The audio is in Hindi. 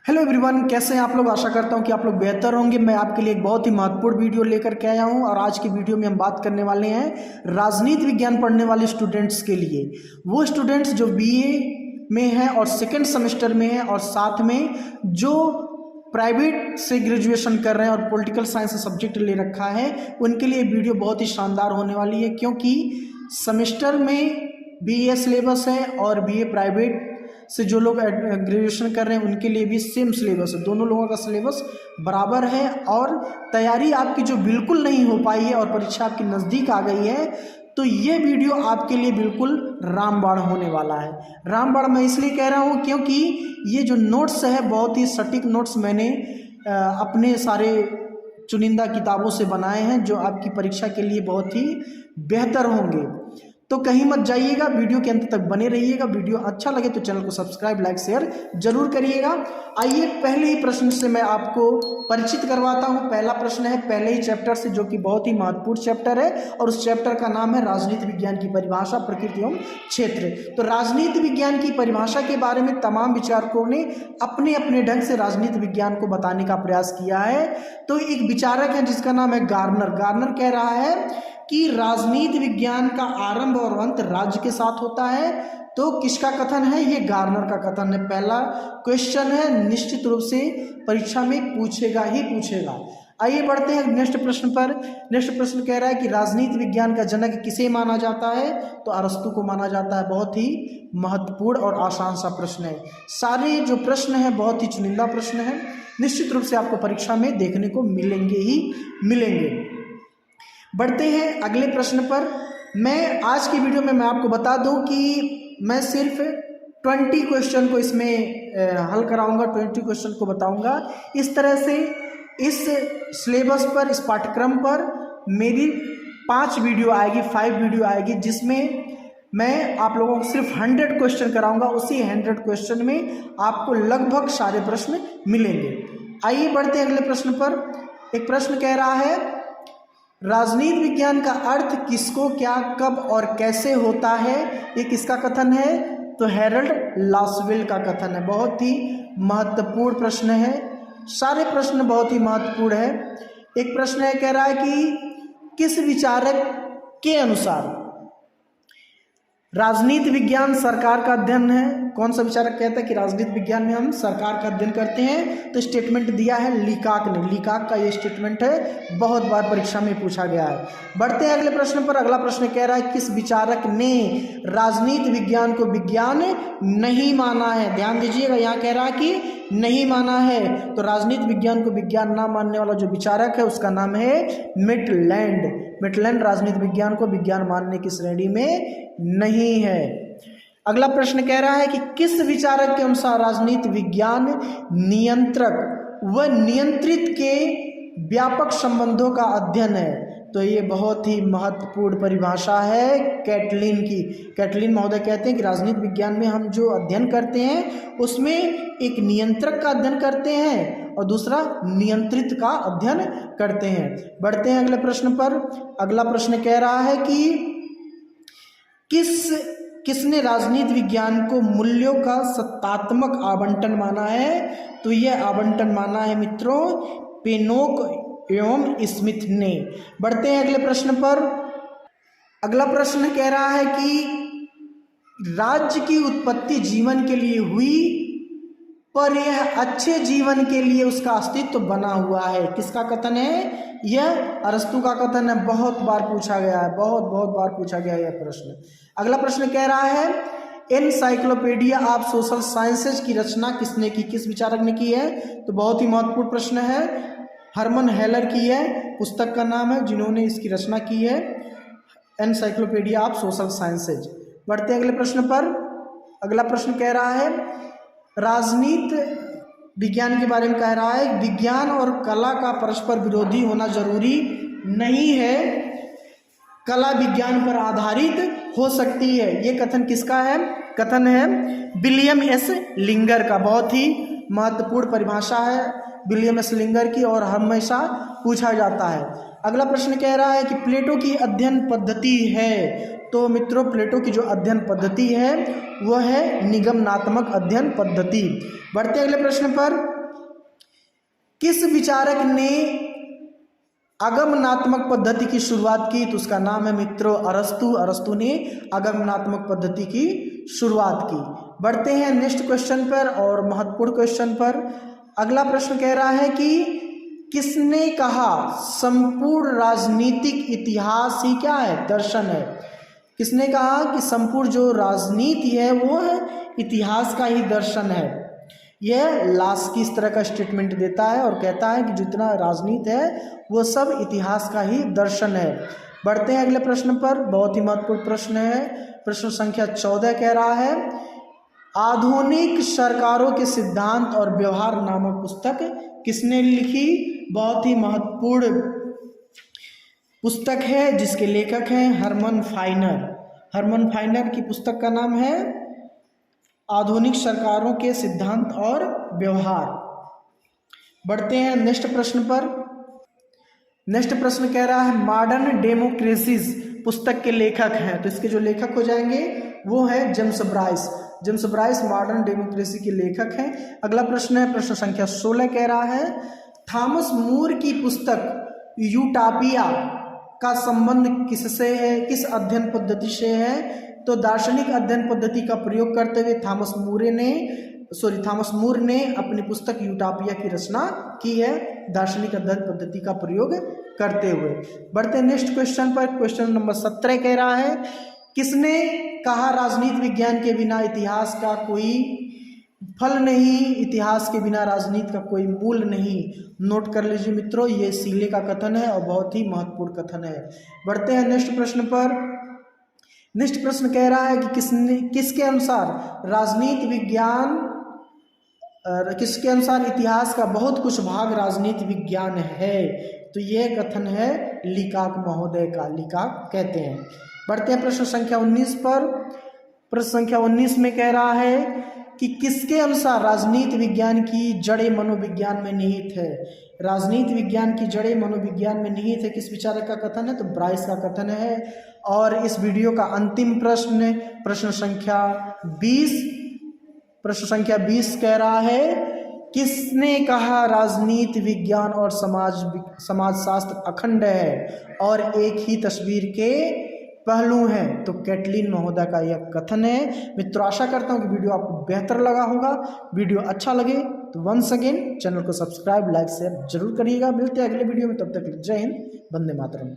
हेलो एवरीवन, कैसे हैं आप लोग। आशा करता हूं कि आप लोग बेहतर होंगे। मैं आपके लिए एक बहुत ही महत्वपूर्ण वीडियो लेकर के आया हूं और आज की वीडियो में हम बात करने वाले हैं राजनीति विज्ञान पढ़ने वाले स्टूडेंट्स के लिए। वो स्टूडेंट्स जो बीए में हैं और सेकेंड सेमेस्टर में हैं और साथ में जो प्राइवेट से ग्रेजुएशन कर रहे हैं और पॉलिटिकल साइंस सब्जेक्ट ले रखा है, उनके लिए वीडियो बहुत ही शानदार होने वाली है, क्योंकि सेमेस्टर में बीए सिलेबस है और बीए प्राइवेट से जो लोग ग्रेजुएशन कर रहे हैं उनके लिए भी सेम सिलेबस है। दोनों लोगों का सिलेबस बराबर है और तैयारी आपकी जो बिल्कुल नहीं हो पाई है और परीक्षा आपकी नज़दीक आ गई है, तो ये वीडियो आपके लिए बिल्कुल रामबाण होने वाला है। रामबाण मैं इसलिए कह रहा हूँ क्योंकि ये जो नोट्स है बहुत ही सटीक नोट्स मैंने अपने सारे चुनिंदा किताबों से बनाए हैं, जो आपकी परीक्षा के लिए बहुत ही बेहतर होंगे। तो कहीं मत जाइएगा, वीडियो के अंत तक बने रहिएगा। वीडियो अच्छा लगे तो चैनल को सब्सक्राइब, लाइक, शेयर जरूर करिएगा। आइए पहले ही प्रश्न से मैं आपको परिचित करवाता हूं। पहला प्रश्न है पहले ही चैप्टर से, जो कि बहुत ही महत्वपूर्ण चैप्टर है और उस चैप्टर का नाम है राजनीति विज्ञान की परिभाषा, प्रकृति एवं क्षेत्र। तो राजनीति विज्ञान की परिभाषा के बारे में तमाम विचारकों ने अपने अपने ढंग से राजनीति विज्ञान को बताने का प्रयास किया है। तो एक विचारक है जिसका नाम है गार्नर। गार्नर कह रहा है कि राजनीति विज्ञान का आरंभ और अंत राज्य के साथ होता है। तो किसका कथन है? ये गार्नर का कथन है। पहला क्वेश्चन है, निश्चित रूप से परीक्षा में पूछेगा ही पूछेगा। आइए बढ़ते हैं नेक्स्ट प्रश्न पर। नेक्स्ट प्रश्न कह रहा है कि राजनीति विज्ञान का जनक किसे माना जाता है? तो अरस्तु को माना जाता है। बहुत ही महत्वपूर्ण और आसान सा प्रश्न है। सारे जो प्रश्न है बहुत ही चुनिंदा प्रश्न है, निश्चित रूप से आपको परीक्षा में देखने को मिलेंगे ही मिलेंगे। बढ़ते हैं अगले प्रश्न पर। मैं आज की वीडियो में मैं आपको बता दूं कि मैं सिर्फ 20 क्वेश्चन को इसमें हल कराऊंगा, 20 क्वेश्चन को बताऊंगा। इस तरह से इस सिलेबस पर, इस पाठ्यक्रम पर मेरी 5 वीडियो आएगी, 5 वीडियो आएगी, जिसमें मैं आप लोगों को सिर्फ 100 क्वेश्चन कराऊंगा। उसी 100 क्वेश्चन में आपको लगभग सारे प्रश्न मिलेंगे। आइए बढ़ते हैं अगले प्रश्न पर। एक प्रश्न कह रहा है राजनीति विज्ञान का अर्थ किसको, क्या, कब और कैसे होता है? ये किसका कथन है? तो हैरल्ड लासवेल का कथन है। बहुत ही महत्वपूर्ण प्रश्न है, सारे प्रश्न बहुत ही महत्वपूर्ण है। एक प्रश्न है, कह रहा है कि किस विचारक के अनुसार राजनीति विज्ञान सरकार का अध्ययन है? कौन सा विचारक कहता है कि राजनीति विज्ञान में हम सरकार का अध्ययन करते हैं? तो स्टेटमेंट दिया है लीकाक ने। लीकाक का ये स्टेटमेंट है, बहुत बार परीक्षा में पूछा गया है। बढ़ते हैं अगले प्रश्न पर। अगला प्रश्न कह रहा है किस विचारक ने राजनीति विज्ञान को विज्ञान नहीं माना है? ध्यान दीजिएगा, यहाँ कह रहा है कि नहीं माना है। तो राजनीति विज्ञान को विज्ञान ना मानने वाला जो विचारक है उसका नाम है मिटलैंड। मिटलैंड राजनीति विज्ञान को विज्ञान मानने की श्रेणी में नहीं है। अगला प्रश्न कह रहा है कि किस विचारक के अनुसार राजनीति विज्ञान नियंत्रक व नियंत्रित के व्यापक संबंधों का अध्ययन है? तो ये बहुत ही महत्वपूर्ण परिभाषा है कैटलिन की। कैटलिन महोदय कहते हैं कि राजनीति विज्ञान में हम जो अध्ययन करते हैं उसमें एक नियंत्रक का अध्ययन करते हैं और दूसरा नियंत्रित का अध्ययन करते हैं। बढ़ते हैं अगले प्रश्न पर। अगला प्रश्न कह रहा है कि किसने राजनीति विज्ञान को मूल्यों का सत्तात्मक आवंटन माना है? तो यह आवंटन माना है मित्रों पेनोक एवं स्मिथ ने। बढ़ते हैं अगले प्रश्न पर। अगला प्रश्न कह रहा है कि राज्य की उत्पत्ति जीवन के लिए हुई, पर यह अच्छे जीवन के लिए उसका अस्तित्व बना हुआ है। किसका कथन है? यह अरस्तु का कथन है। बहुत बार पूछा गया है, बहुत बार पूछा गया है यह प्रश्न। अगला प्रश्न कह रहा है एनसाइक्लोपीडिया ऑफ सोशल साइंसेज की रचना किसने की, किस विचारक ने की है? तो बहुत ही महत्वपूर्ण प्रश्न है, हरमन हेलर की है, पुस्तक का नाम है जिन्होंने इसकी रचना की है, एनसाइक्लोपीडिया ऑफ सोशल साइंसेज। बढ़ते अगले प्रश्न पर। अगला प्रश्न कह रहा है राजनीति विज्ञान के बारे में कह रहा है विज्ञान और कला का परस्पर विरोधी होना जरूरी नहीं है, कला विज्ञान पर आधारित हो सकती है। ये कथन किसका है? कथन है विलियम एस लिंगर का। बहुत ही महत्वपूर्ण परिभाषा है विलियम एस लिंगर की और हमेशा पूछा जाता है। अगला प्रश्न कह रहा है कि प्लेटो की अध्ययन पद्धति है। तो मित्रों प्लेटो की जो अध्ययन पद्धति है वह है निगमनात्मक अध्ययन पद्धति। बढ़ते अगले प्रश्न पर। किस विचारक ने आगमनात्मक पद्धति की शुरुआत की? तो उसका नाम है मित्रों अरस्तु। अरस्तु ने आगमनात्मक पद्धति की शुरुआत की। बढ़ते हैं नेक्स्ट क्वेश्चन पर और महत्वपूर्ण क्वेश्चन पर। अगला प्रश्न कह रहा है कि किसने कहा संपूर्ण राजनीतिक इतिहास ही क्या है? दर्शन है। किसने कहा कि संपूर्ण जो राजनीति है वो है इतिहास का ही दर्शन है? यह लास्की इस तरह का स्टेटमेंट देता है और कहता है कि जितना राजनीति है वो सब इतिहास का ही दर्शन है। बढ़ते हैं अगले प्रश्न पर। बहुत ही महत्वपूर्ण प्रश्न है। प्रश्न संख्या 14 कह रहा है आधुनिक सरकारों के सिद्धांत और व्यवहार नामक पुस्तक किसने लिखी? बहुत ही महत्वपूर्ण पुस्तक है जिसके लेखक हैं हरमन फाइनर। हरमन फाइनर की पुस्तक का नाम है आधुनिक सरकारों के सिद्धांत और व्यवहार। बढ़ते हैं नेक्स्ट प्रश्न पर। नेक्स्ट प्रश्न कह रहा है मॉडर्न डेमोक्रेसीज पुस्तक के लेखक हैं। तो इसके जो लेखक हो जाएंगे वो है James Bryce. James Bryce modern democracy के लेखक हैं। अगला प्रश्न है प्रश्न संख्या 16 कह रहा है थॉमस मूर की पुस्तक यूटोपिया का संबंध किससे है? किस अध्ययन पद्धति से है? तो दार्शनिक अध्ययन पद्धति का प्रयोग करते हुए थॉमस मूर ने अपनी पुस्तक यूटोपिया की रचना की है, दार्शनिक अध्ययन पद्धति का प्रयोग करते हुए। बढ़ते हैं नेक्स्ट क्वेश्चन पर। क्वेश्चन नंबर 17 कह रहा है किसने कहा राजनीति विज्ञान के बिना इतिहास का कोई फल नहीं, इतिहास के बिना राजनीति का कोई मूल नहीं? नोट कर लीजिए मित्रों, ये सीले का कथन है और बहुत ही महत्वपूर्ण कथन है। बढ़ते हैं नेक्स्ट प्रश्न पर। नेक्स्ट प्रश्न कह रहा है कि किसके अनुसार इतिहास का बहुत कुछ भाग राजनीति विज्ञान है? तो यह कथन है लीकाक महोदय का। लीकाक कहते हैं। बढ़ते हैं प्रश्न संख्या 19 पर। प्रश्न संख्या 19 में कह रहा है कि किसके अनुसार राजनीति विज्ञान की जड़ें मनोविज्ञान में निहित है? राजनीति विज्ञान की जड़ें मनोविज्ञान में निहित है किस विचारक का कथन है? तो ब्राइस का कथन है। और इस वीडियो का अंतिम प्रश्न प्रश्न संख्या 20 कह रहा है किसने कहा राजनीति विज्ञान और समाजशास्त्र अखंड है और एक ही तस्वीर के पहलू हैं? तो कैटलिन महोदय का यह कथन है। मित्रों आशा करता हूं कि वीडियो आपको बेहतर लगा होगा। वीडियो अच्छा लगे तो वंस अगेन चैनल को सब्सक्राइब लाइक शेयर जरूर करिएगा। मिलते हैं अगले वीडियो में, तब तक जय हिंद, वंदे मातरम।